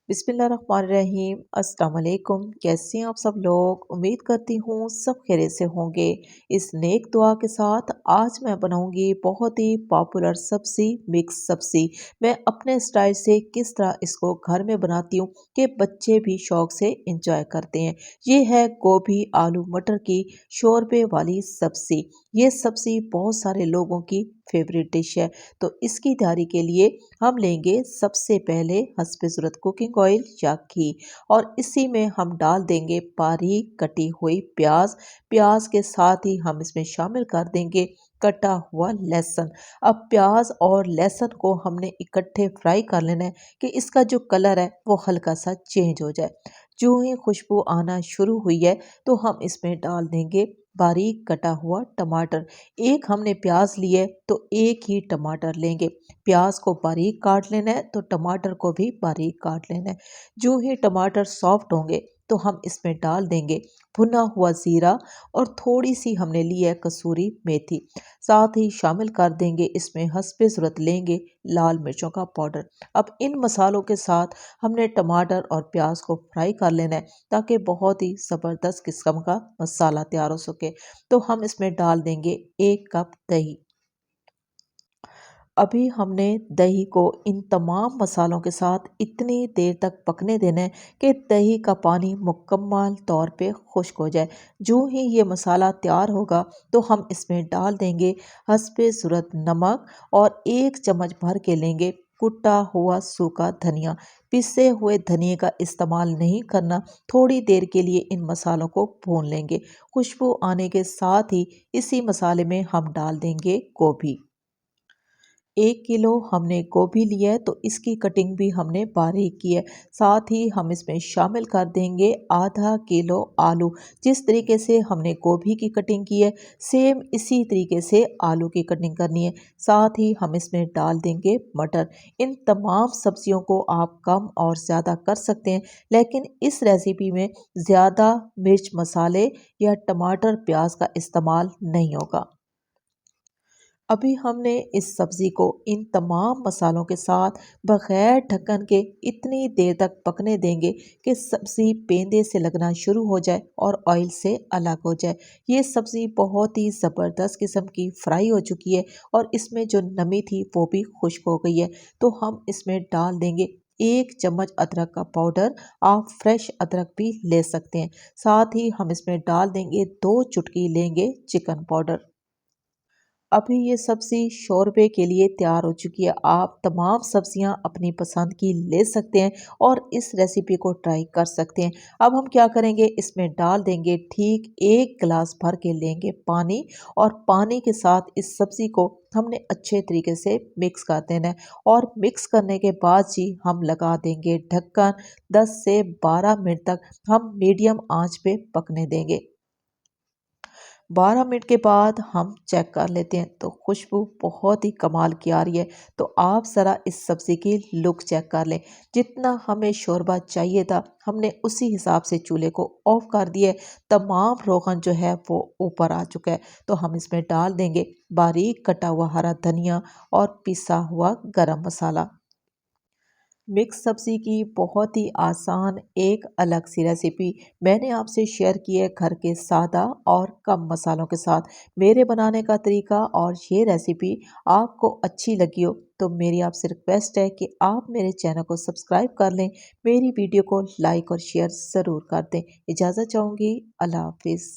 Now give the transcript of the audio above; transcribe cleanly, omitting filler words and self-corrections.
बिस्मिल्लाहिर्रहमानिर्रहीम अस्सलाम वालेकुम। कैसे हैं आप सब लोग? उम्मीद करती हूँ सब खैरियत से होंगे। इस नेक दुआ के साथ आज मैं बनाऊंगी बहुत ही पॉपुलर सब्जी मिक्स सब्जी। मैं अपने स्टाइल से किस तरह इसको घर में बनाती हूँ कि बच्चे भी शौक से इंजॉय करते हैं। ये है गोभी आलू मटर की शोरबे वाली सब्जी। ये सब्जी बहुत सारे लोगों की फेवरेट डिश है। तो इसकी तैयारी के लिए हम लेंगे सबसे पहले हस्बे ज़रूरत कुकिंग ऑयल या घी और इसी में हम डाल देंगे बारीक कटी हुई प्याज। प्याज के साथ ही हम इसमें शामिल कर देंगे कटा हुआ लहसुन। अब प्याज और लहसुन को हमने इकट्ठे फ्राई कर लेना है कि इसका जो कलर है वो हल्का सा चेंज हो जाए। जो ही खुशबू आना शुरू हुई है तो हम इसमें डाल देंगे बारीक कटा हुआ टमाटर। एक हमने प्याज लिए तो एक ही टमाटर लेंगे। प्याज को बारीक काट लेना है तो टमाटर को भी बारीक काट लेना है। जो ही टमाटर सॉफ्ट होंगे तो हम इसमें डाल देंगे भुना हुआ जीरा और थोड़ी सी हमने ली है कसूरी मेथी। साथ ही शामिल कर देंगे इसमें हस्बे ज़रूरत लेंगे लाल मिर्चों का पाउडर। अब इन मसालों के साथ हमने टमाटर और प्याज को फ्राई कर लेना है ताकि बहुत ही ज़बरदस्त किस्म का मसाला तैयार हो सके। तो हम इसमें डाल देंगे 1 कप दही। अभी हमने दही को इन तमाम मसालों के साथ इतनी देर तक पकने देना है कि दही का पानी मुकम्मल तौर पे खुश्क हो जाए। जो ही ये मसाला तैयार होगा तो हम इसमें डाल देंगे हस्बे ज़रूरत नमक और 1 चम्मच भर के लेंगे कुटा हुआ सूखा धनिया। पिसे हुए धनिए का इस्तेमाल नहीं करना। थोड़ी देर के लिए इन मसालों को भून लेंगे। खुशबू आने के साथ ही इसी मसाले में हम डाल देंगे गोभी। 1 किलो हमने गोभी लिया है तो इसकी कटिंग भी हमने बारीक की है। साथ ही हम इसमें शामिल कर देंगे आधा किलो आलू। जिस तरीके से हमने गोभी की कटिंग की है सेम इसी तरीके से आलू की कटिंग करनी है। साथ ही हम इसमें डाल देंगे मटर। इन तमाम सब्जियों को आप कम और ज़्यादा कर सकते हैं लेकिन इस रेसिपी में ज़्यादा मिर्च मसाले या टमाटर प्याज का इस्तेमाल नहीं होगा। अभी हमने इस सब्ज़ी को इन तमाम मसालों के साथ बग़ैर ढक्कन के इतनी देर तक पकने देंगे कि सब्ज़ी पेंदे से लगना शुरू हो जाए और ऑयल से अलग हो जाए। ये सब्ज़ी बहुत ही ज़बरदस्त किस्म की फ्राई हो चुकी है और इसमें जो नमी थी वो भी खुश्क हो गई है। तो हम इसमें डाल देंगे 1 चम्मच अदरक का पाउडर। आप फ्रेश अदरक भी ले सकते हैं। साथ ही हम इसमें डाल देंगे 2 चुटकी लेंगे चिकन पाउडर। अभी ये सब्ज़ी शोरबे के लिए तैयार हो चुकी है। आप तमाम सब्जियां अपनी पसंद की ले सकते हैं और इस रेसिपी को ट्राई कर सकते हैं। अब हम क्या करेंगे इसमें डाल देंगे ठीक 1 गिलास भर के लेंगे पानी और पानी के साथ इस सब्ज़ी को हमने अच्छे तरीके से मिक्स कर देना है और मिक्स करने के बाद जी हम लगा देंगे ढक्कन। 10 से 12 मिनट तक हम मीडियम आंच पे पकने देंगे। 12 मिनट के बाद हम चेक कर लेते हैं तो खुशबू बहुत ही कमाल की आ रही है। तो आप ज़रा इस सब्ज़ी की लुक चेक कर लें। जितना हमें शोरबा चाहिए था हमने उसी हिसाब से चूल्हे को ऑफ कर दिया है। तमाम रोगन जो है वो ऊपर आ चुका है। तो हम इसमें डाल देंगे बारीक कटा हुआ हरा धनिया और पिसा हुआ गरम मसाला। मिक्स सब्ज़ी की बहुत ही आसान एक अलग सी रेसिपी मैंने आपसे शेयर की है घर के सादा और कम मसालों के साथ। मेरे बनाने का तरीका और ये रेसिपी आपको अच्छी लगी हो तो मेरी आपसे रिक्वेस्ट है कि आप मेरे चैनल को सब्सक्राइब कर लें। मेरी वीडियो को लाइक और शेयर ज़रूर कर दें। इजाज़त चाहूँगी। अल्लाह हाफिज़।